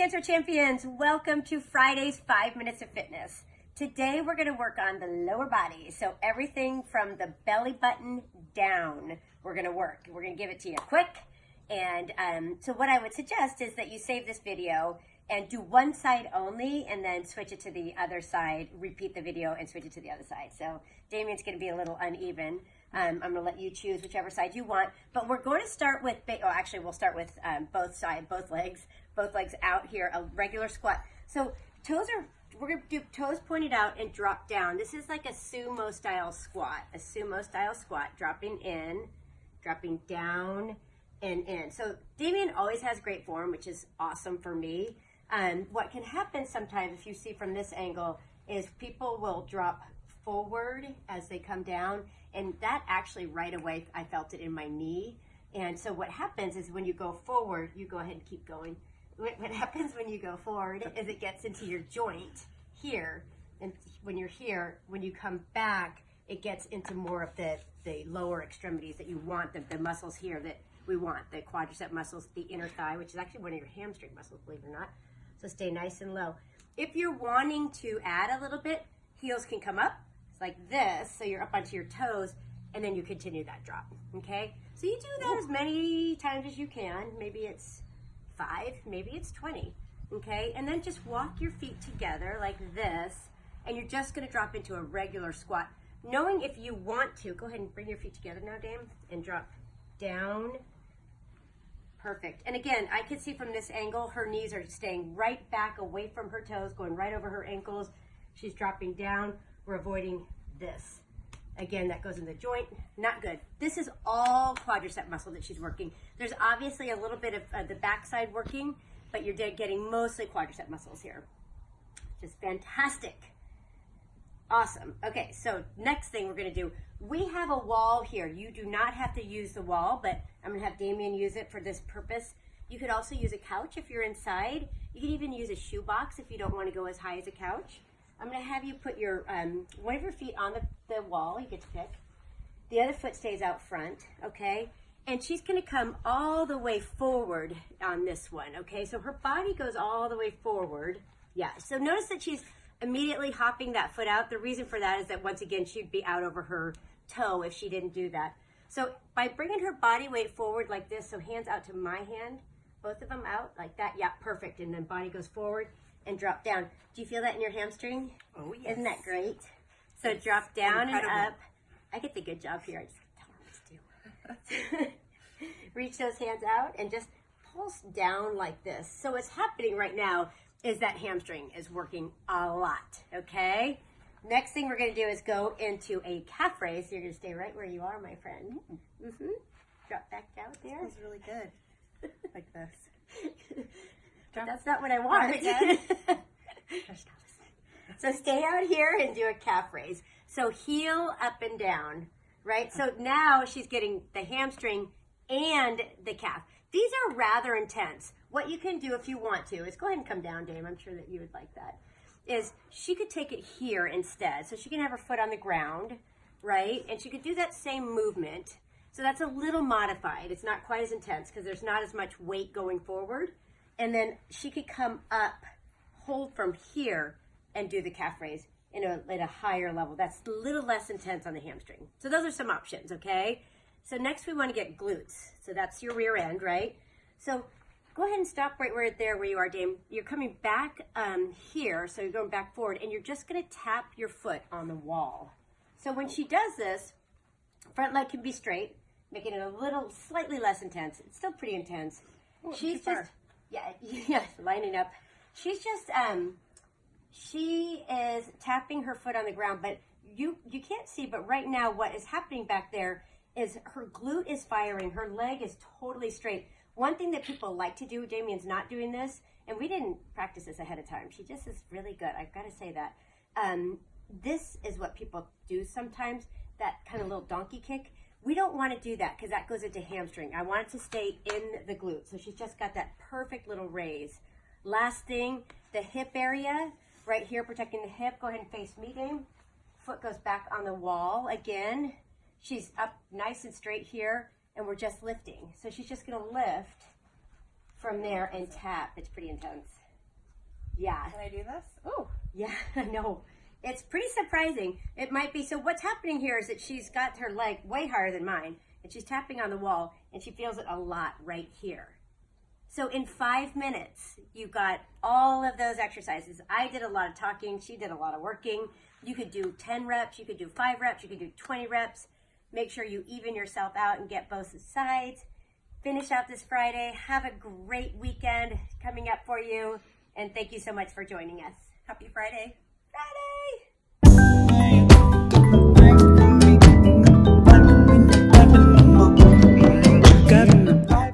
Cancer Champions, welcome to Friday's 5 Minutes of Fitness. Today we're going to work on the lower body, so everything from the belly button down we're going to work. We're going to give it to you quick, and so what I would suggest is that you save this video and do one side only and then switch it to the other side, repeat the video and switch it to the other side. So Damien's going to be a little uneven. I'm going to let you choose whichever side you want, but we're going to start with, we'll start with both legs out here, a regular squat. So we're going to do toes pointed out and drop down. This is like a sumo style squat, dropping in, dropping down and in. So Damien always has great form, which is awesome for me. What can happen sometimes, if you see from this angle, is people will drop forward as they come down, and that actually right away I felt it in my knee. And so what happens is when you go forward, you go ahead and keep going. What happens when you go forward is it gets into your joint here, and when you're here, when you come back, it gets into more of the lower extremities that you want, the muscles here that we want, the quadricep muscles, the inner thigh, which is actually one of your hamstring muscles, believe it or not. So stay nice and low. If you're wanting to add a little bit, heels can come up. It's like this, so you're up onto your toes, and then you continue that drop, okay? So you do that as many times as you can. Maybe it's 5, maybe it's 20, okay? And then just walk your feet together like this, and you're just gonna drop into a regular squat. Knowing if you want to, go ahead and bring your feet together now, Dame, and drop down. Perfect. And again, I can see from this angle, her knees are staying right back away from her toes, going right over her ankles. She's dropping down. We're avoiding this. Again, that goes in the joint. Not good. This is all quadricep muscle that she's working. There's obviously a little bit of the backside working, but you're getting mostly quadricep muscles here. Just fantastic. Awesome. Okay, so next thing we're going to do, we have a wall here. You do not have to use the wall, but I'm going to have Damien use it for this purpose. You could also use a couch if you're inside. You could even use a shoebox if you don't want to go as high as a couch. I'm going to have you put your one of your feet on the wall. You get to pick. The other foot stays out front, okay? And she's going to come all the way forward on this one, okay? So her body goes all the way forward. Yeah, so notice that she's immediately hopping that foot out. The reason for that is that, once again, she'd be out over her toe if she didn't do that. So by bringing her body weight forward like this, so hands out to my hand, both of them out like that, yeah, perfect. And then body goes forward and drop down. Do you feel that in your hamstring? Oh, yes. Isn't that great? So it's drop down incredible. And up. I get the good job here. I just tell them what to do. Reach those hands out and just pulse down like this. So what's happening right now is that hamstring is working a lot, okay? Next thing we're going to do is go into a calf raise. You're going to stay right where you are, my friend. Mm-hmm. Drop back out there. This feels really good. Like this. That's not what I want. So stay out here and do a calf raise. So heel up and down, right? So now she's getting the hamstring and the calf. These are rather intense. What you can do if you want to is go ahead and come down, Dame. I'm sure that you would like that. Is she could take it here instead. So she can have her foot on the ground, right? And she could do that same movement. So that's a little modified. It's not quite as intense because there's not as much weight going forward. And then she could come up, hold from here, and do the calf raise at a higher level. That's a little less intense on the hamstring. So those are some options, okay? So next we want to get glutes. So that's your rear end, right? So go ahead and stop right where you are, Dame. You're coming back here, so you're going back forward, and you're just going to tap your foot on the wall. So when she does this, front leg can be straight, making it a little slightly less intense. It's still pretty intense. She's just... Yeah, lining up. She's just, she is tapping her foot on the ground, but you can't see, but right now what is happening back there is her glute is firing. Her leg is totally straight. One thing that people like to do, Damien's not doing this, and we didn't practice this ahead of time. She just is really good. I've got to say that. This is what people do sometimes, that kind of little donkey kick. We don't want to do that because that goes into hamstring. I want it to stay in the glute. So she's just got that perfect little raise. Last thing, the hip area, right here, protecting the hip. Go ahead and face me, Dame. Foot goes back on the wall again. She's up nice and straight here, and we're just lifting. So she's just going to lift from there and tap. It's pretty intense. Yeah. Can I do this? Oh, Yeah, I know. It's pretty surprising. It might be. So what's happening here is that she's got her leg way higher than mine, and she's tapping on the wall, and she feels it a lot right here. So in 5 minutes, you got all of those exercises. I did a lot of talking. She did a lot of working. You could do 10 reps. You could do 5 reps. You could do 20 reps. Make sure you even yourself out and get both sides. Finish out this Friday. Have a great weekend coming up for you. And thank you so much for joining us. happy Friday. Friday!